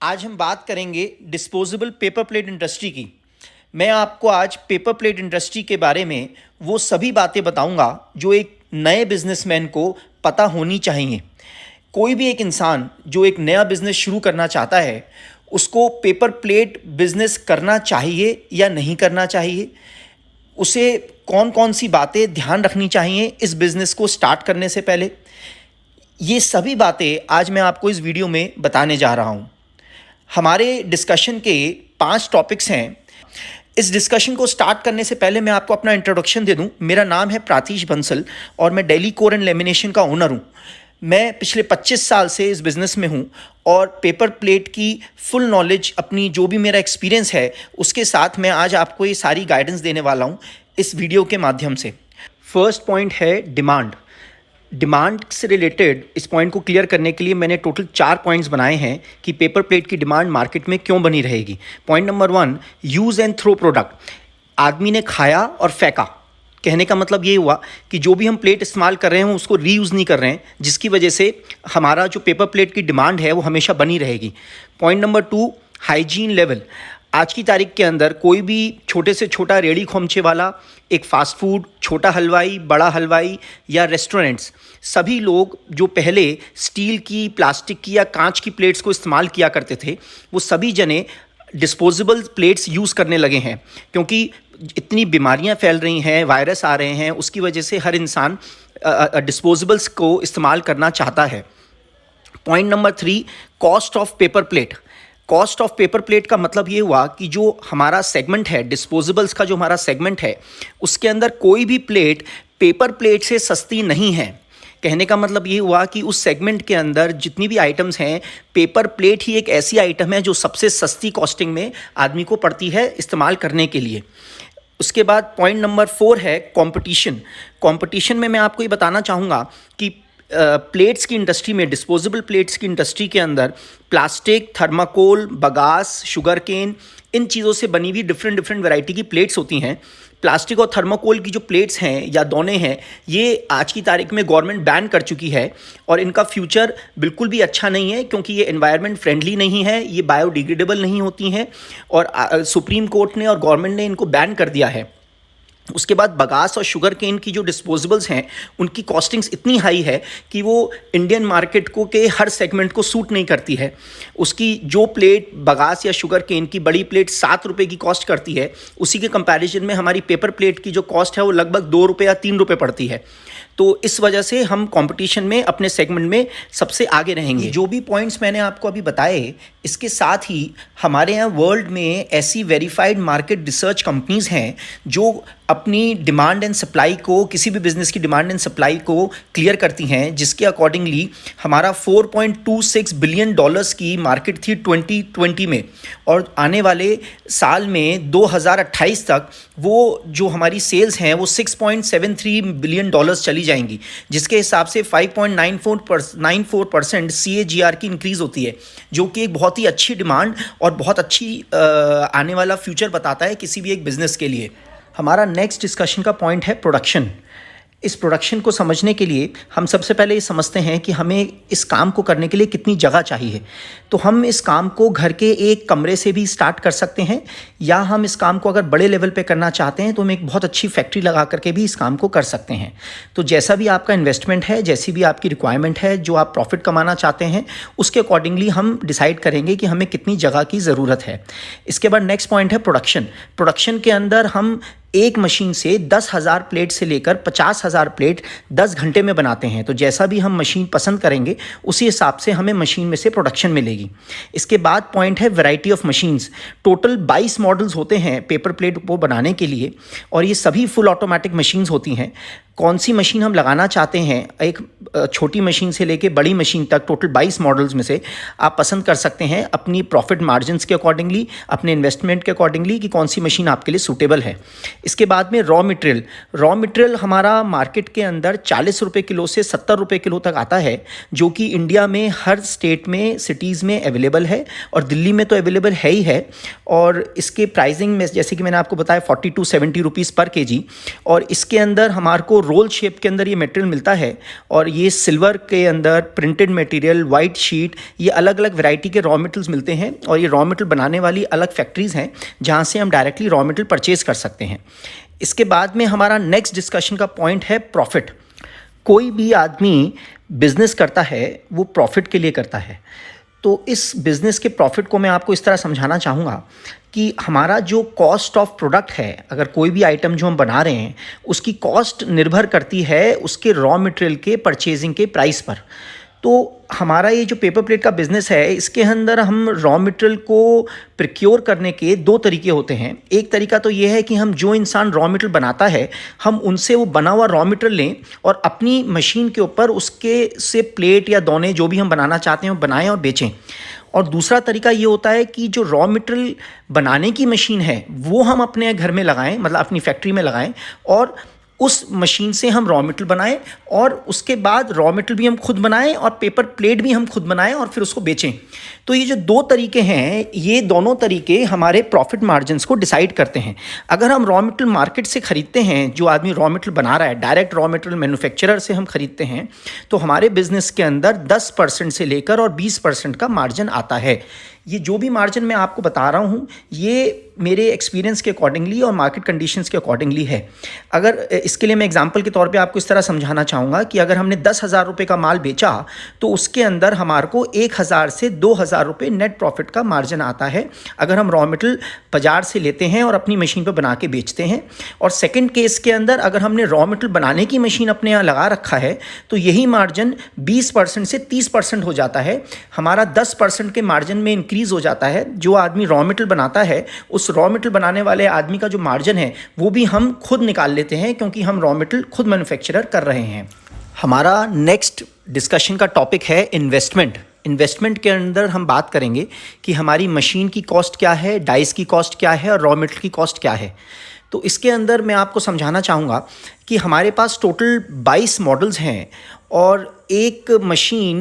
आज हम बात करेंगे डिस्पोजेबल पेपर प्लेट इंडस्ट्री की। मैं आपको आज पेपर प्लेट इंडस्ट्री के बारे में वो सभी बातें बताऊंगा जो एक नए बिजनेसमैन को पता होनी चाहिए। कोई भी एक इंसान जो एक नया बिजनेस शुरू करना चाहता है, उसको पेपर प्लेट बिजनेस करना चाहिए या नहीं करना चाहिए, उसे कौन कौन सी बातें ध्यान रखनी चाहिए इस बिज़नेस को स्टार्ट करने से पहले, ये सभी बातें आज मैं आपको इस वीडियो में बताने जा रहा हूँ। हमारे डिस्कशन के 5 टॉपिक्स हैं। इस डिस्कशन को स्टार्ट करने से पहले मैं आपको अपना इंट्रोडक्शन दे दूं। मेरा नाम है प्रातीश बंसल और मैं दिल्ली कोर एंड लेमिनेशन का ओनर हूं। मैं पिछले 25 साल से इस बिज़नेस में हूं और पेपर प्लेट की फुल नॉलेज, अपनी जो भी मेरा एक्सपीरियंस है उसके साथ मैं आज आपको ये सारी गाइडेंस देने वाला हूं इस वीडियो के माध्यम से। फर्स्ट पॉइंट है डिमांड से रिलेटेड। इस पॉइंट को क्लियर करने के लिए मैंने टोटल 4 पॉइंट्स बनाए हैं कि पेपर प्लेट की डिमांड मार्केट में क्यों बनी रहेगी। Point number 1, use and throw product. आदमी ने खाया और फेंका, कहने का मतलब ये हुआ कि जो भी हम प्लेट इस्तेमाल कर रहे हैं उसको रीयूज़ नहीं कर रहे हैं, जिसकी वजह से हमारा जो पेपर प्लेट की डिमांड है वो हमेशा बनी रहेगी। Point number 2, hygiene level. आज की तारीख के अंदर कोई भी छोटे से छोटा रेड़ी खोमचे वाला, एक फास्ट फूड, छोटा हलवाई, बड़ा हलवाई या रेस्टोरेंट्स, सभी लोग जो पहले स्टील की, प्लास्टिक की या कांच की प्लेट्स को इस्तेमाल किया करते थे, वो सभी जने डिस्पोजेबल प्लेट्स यूज़ करने लगे हैं। क्योंकि इतनी बीमारियां फैल रही हैं, वायरस आ रहे हैं, उसकी वजह से हर इंसान डिस्पोजेबल्स को इस्तेमाल करना चाहता है। Point number 3, cost of paper plate. Cost of paper plate का मतलब ये हुआ कि जो हमारा सेगमेंट है, डिस्पोजेबल्स का जो हमारा सेगमेंट है, उसके अंदर कोई भी प्लेट पेपर प्लेट से सस्ती नहीं है। कहने का मतलब ये हुआ कि उस सेगमेंट के अंदर जितनी भी आइटम्स हैं, पेपर प्लेट ही एक ऐसी आइटम है जो सबसे सस्ती कॉस्टिंग में आदमी को पड़ती है इस्तेमाल करने के लिए। उसके बाद पॉइंट नंबर 4 है कंपटीशन में मैं आपको ये बताना चाहूँगा कि प्लेट्स की इंडस्ट्री में, डिस्पोजेबल प्लेट्स की इंडस्ट्री के अंदर plastic, thermocol, bagasse, sugar cane, इन चीज़ों से बनी हुई डिफरेंट वैरायटी की प्लेट्स होती हैं। प्लास्टिक और थर्माकोल की जो प्लेट्स हैं या दोने हैं, ये आज की तारीख में गवर्नमेंट बैन कर चुकी है और इनका फ्यूचर बिल्कुल भी अच्छा नहीं है, क्योंकि ये एनवायरनमेंट फ्रेंडली नहीं है, ये बायोडिग्रेडेबल नहीं होती हैं और सुप्रीम कोर्ट ने और गवर्नमेंट ने इनको बैन कर दिया है। उसके बाद बगास और शुगर केन की जो डिस्पोजेबल्स हैं, उनकी कॉस्टिंग्स इतनी हाई है कि वो इंडियन मार्केट को के हर सेगमेंट को सूट नहीं करती है। उसकी जो प्लेट बगास या शुगर केन की बड़ी प्लेट 7 रुपये की कॉस्ट करती है, उसी के कंपैरिजन में हमारी पेपर प्लेट की जो कॉस्ट है वो लगभग 2 रुपये या 3 रुपये पड़ती है। तो इस वजह से हम कंपटीशन में अपने सेगमेंट में सबसे आगे रहेंगे। जो भी पॉइंट्स मैंने आपको अभी बताए, इसके साथ ही हमारे यहाँ वर्ल्ड में ऐसी वेरीफाइड मार्केट रिसर्च कंपनीज़ हैं जो अपनी डिमांड एंड सप्लाई को, किसी भी बिज़नेस की डिमांड एंड सप्लाई को क्लियर करती हैं, जिसके अकॉर्डिंगली हमारा $4.26 बिलियन की मार्केट थी 2020 में, और आने वाले साल में 2028 तक वो जो हमारी सेल्स हैं वो $6.73 बिलियन चली जाएंगी, जिसके हिसाब से 5.94% CAGR की इंक्रीज़ होती है, जो कि एक बहुत ही अच्छी डिमांड और बहुत अच्छी आने वाला फ्यूचर बताता है किसी भी एक बिज़नेस के लिए। हमारा नेक्स्ट डिस्कशन का पॉइंट है प्रोडक्शन। इस प्रोडक्शन को समझने के लिए हम सबसे पहले ये समझते हैं कि हमें इस काम को करने के लिए कितनी जगह चाहिए। तो हम इस काम को घर के एक कमरे से भी स्टार्ट कर सकते हैं, या हम इस काम को अगर बड़े लेवल पे करना चाहते हैं तो हम एक बहुत अच्छी फैक्ट्री लगा करके भी इस काम को कर सकते हैं। तो जैसा भी आपका इन्वेस्टमेंट है, जैसी भी आपकी रिक्वायरमेंट है, जो आप प्रॉफिट कमाना चाहते हैं, उसके अकॉर्डिंगली हम डिसाइड करेंगे कि हमें कितनी जगह की ज़रूरत है। इसके बाद नेक्स्ट पॉइंट है प्रोडक्शन के अंदर हम एक मशीन से 10,000 प्लेट से लेकर 50,000 प्लेट 10 घंटे में बनाते हैं। तो जैसा भी हम मशीन पसंद करेंगे उसी हिसाब से हमें मशीन में से प्रोडक्शन मिलेगी। इसके बाद पॉइंट है variety of machines. Total 22 models होते हैं पेपर प्लेट को बनाने के लिए, और ये सभी फुल ऑटोमेटिक मशीन्स होती हैं। कौन सी मशीन हम लगाना चाहते हैं, एक छोटी मशीन से लेके बड़ी मशीन तक, टोटल 22 मॉडल्स में से आप पसंद कर सकते हैं अपनी प्रॉफिट मार्जिन्स के अकॉर्डिंगली, अपने इन्वेस्टमेंट के अकॉर्डिंगली कि कौन सी मशीन आपके लिए सूटेबल है। इसके बाद में रॉ मटेरियल हमारा मार्केट के अंदर 40 रुपये किलो से 70 रुपये किलो तक आता है, जो कि इंडिया में हर स्टेट में, सिटीज़ में अवेलेबल है, और दिल्ली में तो अवेलेबल है ही है। और इसके प्राइसिंग में जैसे कि मैंने आपको बताया 40 to 70 रुपीज़ पर केजी, और इसके अंदर हमारे को आपको रोल शेप के अंदर ये मटेरियल मिलता है और ये सिल्वर के अंदर प्रिंटेड मटेरियल, वाइट शीट, ये अलग अलग वैरायटी के रॉ मटेरियल्स मिलते हैं और ये रॉ मटेरियल बनाने वाली अलग फैक्ट्रीज़ हैं जहाँ से हम डायरेक्टली रॉ मटेरियल परचेज़ कर सकते हैं। इसके बाद में हमारा नेक्स्ट डिस्कशन का पॉइंट है प्रॉफिट। कोई भी आदमी बिजनेस करता है वो प्रॉफिट के लिए करता है। तो इस बिज़नेस के प्रॉफिट को मैं आपको इस तरह समझाना चाहूँगा कि हमारा जो कॉस्ट ऑफ प्रोडक्ट है, अगर कोई भी आइटम जो हम बना रहे हैं उसकी कॉस्ट निर्भर करती है उसके रॉ मटेरियल के परचेजिंग के प्राइस पर। तो हमारा ये जो पेपर प्लेट का बिज़नेस है इसके अंदर हम रॉ मटेरियल को प्रिक्योर करने के दो तरीके होते हैं। एक तरीका तो ये है कि हम जो इंसान रॉ मटेरियल बनाता है हम उनसे वो बना हुआ रॉ मटेरियल लें और अपनी मशीन के ऊपर उसके से प्लेट या दोने जो भी हम बनाना चाहते हैं वो बनाएं और बेचें। और दूसरा तरीका ये होता है कि जो रॉ मटेरियल बनाने की मशीन है वो हम अपने घर में लगाएं, मतलब अपनी फैक्ट्री में लगाएं और उस मशीन से हम रॉ मटेरियल बनाएं और उसके बाद रॉ मटेरियल भी हम खुद बनाएं और पेपर प्लेट भी हम खुद बनाएं और फिर उसको बेचें। तो ये जो दो तरीके हैं ये दोनों तरीके हमारे प्रॉफिट मार्जिन्स को डिसाइड करते हैं। अगर हम रॉ मटेरियल मार्केट से ख़रीदते हैं, जो आदमी रॉ मटेरियल बना रहा है डायरेक्ट रॉ मटेरियल मैन्युफैक्चरर से हम ख़रीदते हैं, तो हमारे बिज़नेस के अंदर 10% से लेकर और 20% का मार्जिन आता है। ये जो भी मार्जिन मैं आपको बता रहा हूँ ये मेरे एक्सपीरियंस के अकॉर्डिंगली और मार्केट कंडीशंस के अकॉर्डिंगली है। अगर इसके लिए मैं एग्जांपल के तौर पे आपको इस तरह समझाना चाहूँगा कि अगर हमने 10,000 रुपये का माल बेचा तो उसके अंदर हमारे को 1,000 से 2,000 रुपये नेट प्रॉफिट का मार्जिन आता है अगर हम रॉ मटेरियल बाजार से लेते हैं और अपनी मशीन पर बना के बेचते हैं। और सेकेंड केस के अंदर अगर हमने रॉ मटेरियल बनाने की मशीन अपने यहाँ लगा रखा है तो यही मार्जिन 20% से 30% हो जाता है। हमारा 10% के मार्जिन में इंक्रीज़ हो जाता है। जो आदमी रॉ मटेरियल बनाता है उस रॉ मटेरियल बनाने वाले आदमी का जो मार्जिन है वो भी हम खुद निकाल लेते हैं क्योंकि हम रॉ मटेरियल खुद मैन्युफैक्चरर कर रहे हैं। हमारा नेक्स्ट डिस्कशन का टॉपिक है इन्वेस्टमेंट। इन्वेस्टमेंट के अंदर हम बात करेंगे कि हमारी मशीन की कॉस्ट क्या है, डाइस की कॉस्ट क्या है और रॉ मटेरियल की कॉस्ट क्या है। तो इसके अंदर मैं आपको समझाना चाहूँगा कि हमारे पास टोटल 22 मॉडल्स हैं और एक मशीन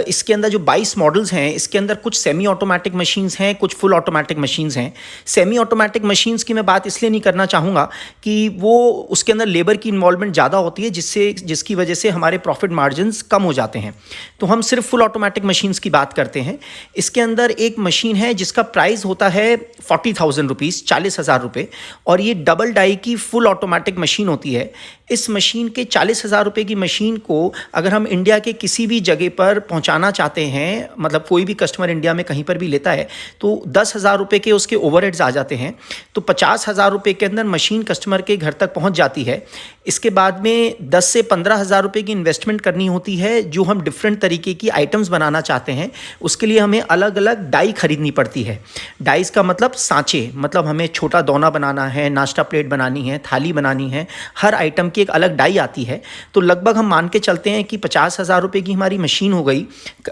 इसके अंदर जो 22 मॉडल्स हैं इसके अंदर कुछ सेमी ऑटोमेटिक मशीन्स हैं, कुछ फुल ऑटोमेटिक मशीन्स हैं। सेमी ऑटोमेटिक मशीन्स की मैं बात इसलिए नहीं करना चाहूँगा कि वो उसके अंदर लेबर की इन्वॉल्वमेंट ज़्यादा होती है जिसकी वजह से हमारे प्रॉफिट मार्जिन्स कम हो जाते हैं। तो हम सिर्फ फुल ऑटोमेटिक मशीन्स की बात करते हैं। इसके अंदर एक मशीन है जिसका प्राइस होता है 40,000 रुपीज़, 40,000 रुपये, और ये डबल डाई की फुल ऑटोमेटिक मशीन होती है। इस मशीन के 40,000 रुपये की मशीन को अगर हम इंडिया के किसी भी जगह पर पहुंचाना चाहते हैं, मतलब कोई भी कस्टमर इंडिया में कहीं पर भी लेता है तो 10,000 रुपये के उसके ओवरहेड्स आ जाते हैं। तो 50,000 रुपये के अंदर मशीन कस्टमर के घर तक पहुंच जाती है। इसके बाद में 10 से 15,000 रुपये की इन्वेस्टमेंट करनी होती है। जो हम डिफरेंट तरीके की आइटम्स बनाना चाहते हैं उसके लिए हमें अलग अलग डाई खरीदनी पड़ती है। डाइस का मतलब सांचे, मतलब हमें छोटा दोना बनाना है, नाश्ता प्लेट बनानी है, थाली बनानी है, हर आइटम की एक अलग डाई आती है। तो लगभग हम मान के चलते हैं कि 50,000 रुपये की हमारी मशीन हो गई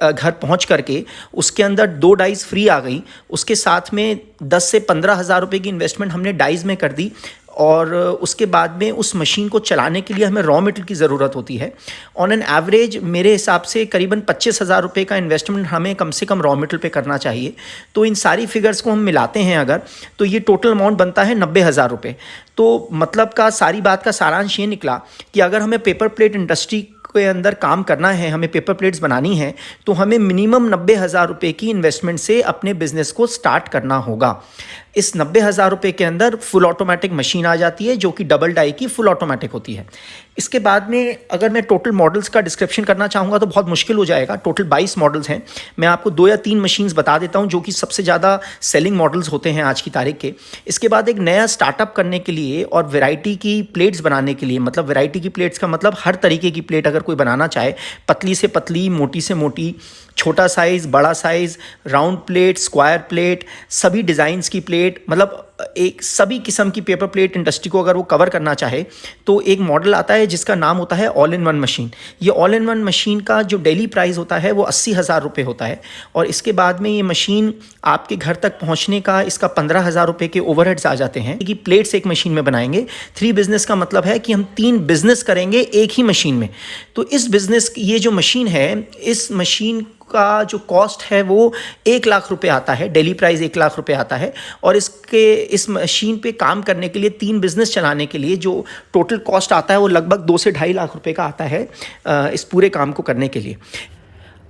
घर पहुंच करके, उसके अंदर 2 डाइस फ्री आ गई। उसके साथ में 10 से 15,000 रुपये की इन्वेस्टमेंट हमने डाइस में कर दी और उसके बाद में उस मशीन को चलाने के लिए हमें रॉ मटेरियल की ज़रूरत होती है। ऑन एन एवरेज मेरे हिसाब से करीबन 25,000 रुपये का इन्वेस्टमेंट हमें कम से कम रॉ मटेरियल पे करना चाहिए। तो इन सारी फिगर्स को हम मिलाते हैं अगर, तो ये टोटल अमाउंट बनता है 90,000 रुपये। तो मतलब का सारी बात का सारांश ये निकला कि अगर हमें पेपर प्लेट इंडस्ट्री के अंदर काम करना है, हमें पेपर प्लेट्स बनानी है, तो हमें मिनिमम 90,000 रुपये की इन्वेस्टमेंट से अपने बिजनेस को स्टार्ट करना होगा। इस 90,000 रुपये के अंदर फुल ऑटोमेटिक मशीन आ जाती है जो कि डबल डाई की फुल ऑटोमेटिक होती है। इसके बाद में अगर मैं टोटल मॉडल्स का डिस्क्रिप्शन करना चाहूँगा तो बहुत मुश्किल हो जाएगा। टोटल 22 मॉडल्स हैं। मैं आपको 2 या 3 मशीन्स बता देता हूँ जो कि सबसे ज़्यादा सेलिंग मॉडल्स होते हैं आज की तारीख के। इसके बाद एक नया स्टार्टअप करने के लिए और वैरायटी की प्लेट्स बनाने के लिए, मतलब वैरायटी की प्लेट्स का मतलब हर तरीके की प्लेट अगर कोई बनाना चाहे, पतली से पतली, मोटी से मोटी, छोटा साइज़, बड़ा size, round plate, square plate, सभी डिज़ाइंस की प्लेट, मतलब एक सभी किस्म की पेपर प्लेट इंडस्ट्री को अगर वो कवर करना चाहे तो एक मॉडल आता है जिसका नाम होता है ऑल इन वन मशीन। ये ऑल इन वन मशीन का जो डेली प्राइस होता है वो 80,000 रुपये होता है और इसके बाद में ये मशीन आपके घर तक पहुंचने का इसका 15,000 रुपये के ओवरहेड्स आ जाते हैं कि प्लेट्स एक मशीन में बनाएंगे। 3 बिजनेस का मतलब है कि हम 3 बिजनेस करेंगे एक ही मशीन में। तो इस बिजनेस, ये जो मशीन है, इस मशीन का जो कॉस्ट है वो 1 लाख रुपए आता है, डेली प्राइस 1 लाख रुपए आता है। और इस मशीन पे काम करने के लिए 3 बिजनेस चलाने के लिए जो टोटल कॉस्ट आता है वो लगभग 2 से 2.5 लाख रुपए का आता है इस पूरे काम को करने के लिए।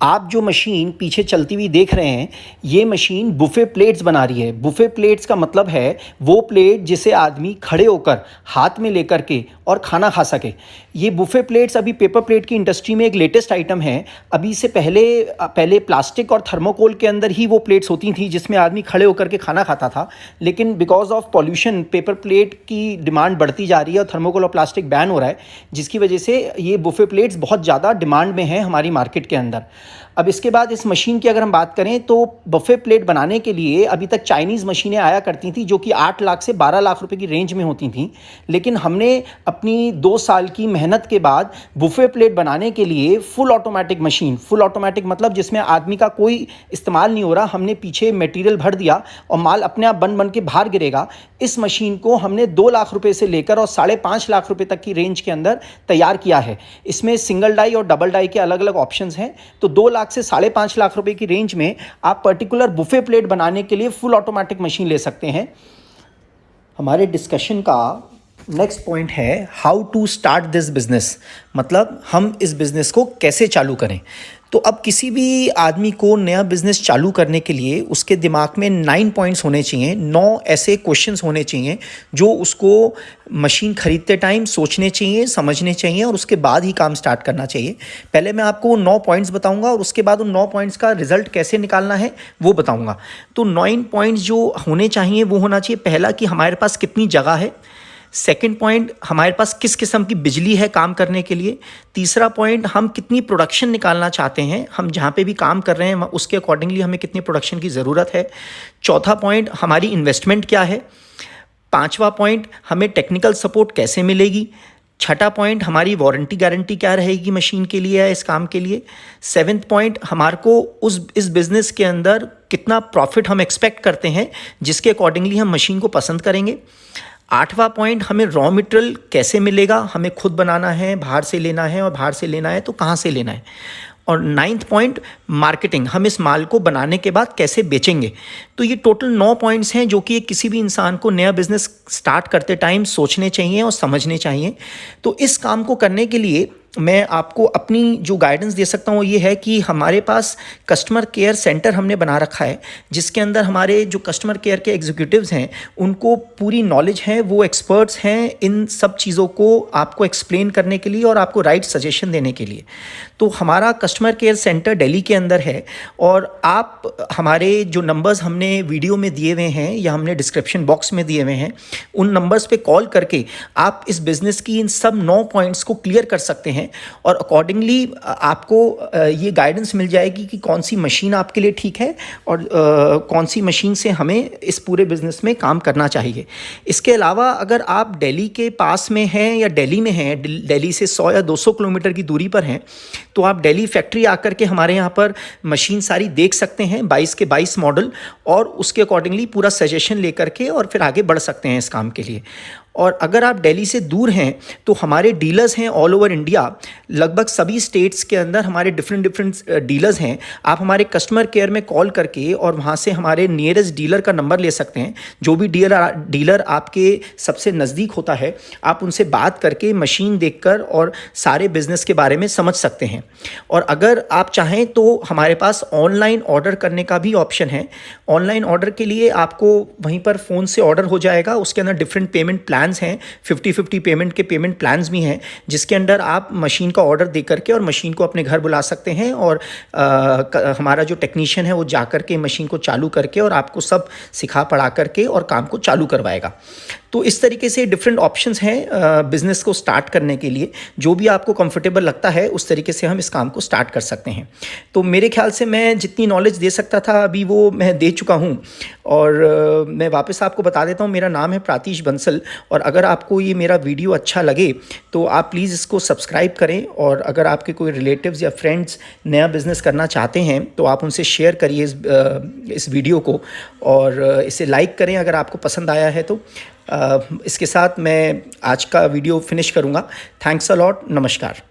आप जो मशीन पीछे चलती हुई देख रहे हैं, ये मशीन बुफे प्लेट्स बना रही है। बुफे प्लेट्स का मतलब है वो प्लेट जिसे आदमी खड़े होकर हाथ में लेकर के और खाना खा सके। ये बुफे प्लेट्स अभी पेपर प्लेट की इंडस्ट्री में एक लेटेस्ट आइटम है। अभी से पहले प्लास्टिक और थर्मोकोल के अंदर ही वो प्लेट्स होती थी जिसमें आदमी खड़े होकर के खाना खाता था, लेकिन because of pollution paper plate की डिमांड बढ़ती जा रही है और थर्मोकोल और प्लास्टिक बैन हो रहा है, जिसकी वजह से ये बुफे प्लेट्स बहुत ज़्यादा डिमांड में हैं हमारी मार्केट के अंदर। अब इसके बाद इस मशीन की अगर हम बात करें तो बफे प्लेट बनाने के लिए अभी तक चाइनीज़ मशीनें आया करती थी जो कि 8 लाख से 12 लाख रुपए की रेंज में होती थी, लेकिन हमने अपनी 2 साल की मेहनत के बाद बुफे प्लेट बनाने के लिए full automatic machine, full automatic मतलब जिसमें आदमी का कोई इस्तेमाल नहीं हो रहा, हमने पीछे मटेरियल भर दिया और माल अपने आप बन के बाहर गिरेगा, इस मशीन को हमने 2 लाख रुपए से लेकर और 5.5 लाख रुपए तक की रेंज के अंदर तैयार किया है। इसमें सिंगल डाई और डबल डाई के अलग अलग ऑप्शंस हैं। तो 2 लाख से 5.5 लाख रुपए की रेंज में आप पर्टिकुलर बुफे प्लेट बनाने के लिए फुल ऑटोमेटिक मशीन ले सकते हैं। हमारे डिस्कशन का नेक्स्ट पॉइंट है how to start this business, मतलब हम इस बिजनेस को कैसे चालू करें। तो अब किसी भी आदमी को नया बिजनेस चालू करने के लिए उसके दिमाग में 9 पॉइंट्स होने चाहिए, 9 ऐसे क्वेश्चंस होने चाहिए जो उसको मशीन खरीदते टाइम सोचने चाहिए, समझने चाहिए और उसके बाद ही काम स्टार्ट करना चाहिए। पहले मैं आपको 9 पॉइंट्स बताऊंगा और उसके बाद उन 9 पॉइंट्स का रिजल्ट कैसे निकालना है वो बताऊंगा। तो 9 पॉइंट्स जो होने चाहिए वो होना चाहिए, पहला कि हमारे पास कितनी जगह है। सेकंड पॉइंट, हमारे पास किस किस्म की बिजली है काम करने के लिए। तीसरा पॉइंट, हम कितनी प्रोडक्शन निकालना चाहते हैं, हम जहाँ पे भी काम कर रहे हैं उसके अकॉर्डिंगली हमें कितनी प्रोडक्शन की ज़रूरत है। चौथा पॉइंट, हमारी इन्वेस्टमेंट क्या है। पांचवा पॉइंट, हमें टेक्निकल सपोर्ट कैसे मिलेगी। छठा पॉइंट, हमारी वारंटी गारंटी क्या रहेगी मशीन के लिए या इस काम के लिए। 7वां पॉइंट, हमारे को इस बिज़नेस के अंदर कितना प्रॉफिट हम एक्सपेक्ट करते हैं जिसके अकॉर्डिंगली हम मशीन को पसंद करेंगे। 8वां पॉइंट, हमें रॉ मटेरियल कैसे मिलेगा, हमें खुद बनाना है, बाहर से लेना है, और बाहर से लेना है तो कहाँ से लेना है। और 9वां पॉइंट, मार्केटिंग, हम इस माल को बनाने के बाद कैसे बेचेंगे। तो ये टोटल 9 पॉइंट्स हैं जो कि किसी भी इंसान को नया बिजनेस स्टार्ट करते टाइम सोचने चाहिए और समझने चाहिए। तो इस काम को करने के लिए मैं आपको अपनी जो गाइडेंस दे सकता हूँ ये है कि हमारे पास कस्टमर केयर सेंटर हमने बना रखा है जिसके अंदर हमारे जो कस्टमर केयर के एग्जीक्यूटिव्स हैं उनको पूरी नॉलेज है, वो एक्सपर्ट्स हैं इन सब चीज़ों को आपको एक्सप्लेन करने के लिए और आपको राइट सजेशन देने के लिए। तो हमारा कस्टमर केयर सेंटर दिल्ली के अंदर है और आप हमारे जो नंबर्स हमने वीडियो में दिए हुए हैं या हमने डिस्क्रिप्शन बॉक्स में दिए हुए हैं उन नंबर्स पे कॉल करके आप इस बिज़नेस की इन सब 9 पॉइंट्स को क्लियर कर सकते हैं और अकॉर्डिंगली आपको ये गाइडेंस मिल जाएगी कि कौन सी मशीन आपके लिए ठीक है और कौन सी मशीन से हमें इस पूरे बिज़नेस में काम करना चाहिए। इसके अलावा अगर आप दिल्ली के पास में हैं या दिल्ली में हैं, दिल्ली से 100 या 200 किलोमीटर की दूरी पर हैं, तो आप दिल्ली फैक्ट्री आकर के हमारे यहाँ पर मशीन सारी देख सकते हैं 22 के 22 मॉडल और उसके अकॉर्डिंगली पूरा सजेशन लेकर के और फिर आगे बढ़ सकते हैं इस काम के लिए। और अगर आप दिल्ली से दूर हैं तो हमारे डीलर्स हैं ऑल ओवर इंडिया, लगभग सभी स्टेट्स के अंदर हमारे डिफरेंट डीलर्स हैं। आप हमारे कस्टमर केयर में कॉल करके और वहाँ से हमारे नियरेस्ट डीलर का नंबर ले सकते हैं। जो भी डीलर आपके सबसे नज़दीक होता है आप उनसे बात करके मशीन देखकर और सारे बिज़नेस के बारे में समझ सकते हैं। और अगर आप चाहें तो हमारे पास ऑनलाइन ऑर्डर करने का भी ऑप्शन है। ऑनलाइन ऑर्डर के लिए आपको वहीं पर फ़ोन से ऑर्डर हो जाएगा, उसके अंदर डिफरेंट पेमेंट प्लान हैं, 50-50 पेमेंट के पेमेंट प्लान्स भी हैं जिसके अंदर आप मशीन का ऑर्डर दे करके और मशीन को अपने घर बुला सकते हैं और हमारा जो टेक्नीशियन है वो जा करके मशीन को चालू करके और आपको सब सिखा पढ़ा करके और काम को चालू करवाएगा। तो इस तरीके से डिफरेंट ऑप्शंस हैं बिज़नेस को स्टार्ट करने के लिए। जो भी आपको कंफर्टेबल लगता है उस तरीके से हम इस काम को स्टार्ट कर सकते हैं। तो मेरे ख्याल से मैं जितनी नॉलेज दे सकता था अभी वो मैं दे चुका हूँ और मैं वापस आपको बता देता हूँ, मेरा नाम है प्रातीश बंसल और अगर आपको ये मेरा वीडियो अच्छा लगे तो आप प्लीज़ इसको सब्सक्राइब करें और अगर आपके कोई रिलेटिव्स या फ्रेंड्स नया बिज़नेस करना चाहते हैं तो आप उनसे शेयर करिए इस वीडियो को और इसे लाइक करें अगर आपको पसंद आया है तो। इसके साथ मैं आज का वीडियो फिनिश करूँगा। थैंक्स अ लॉट, नमस्कार।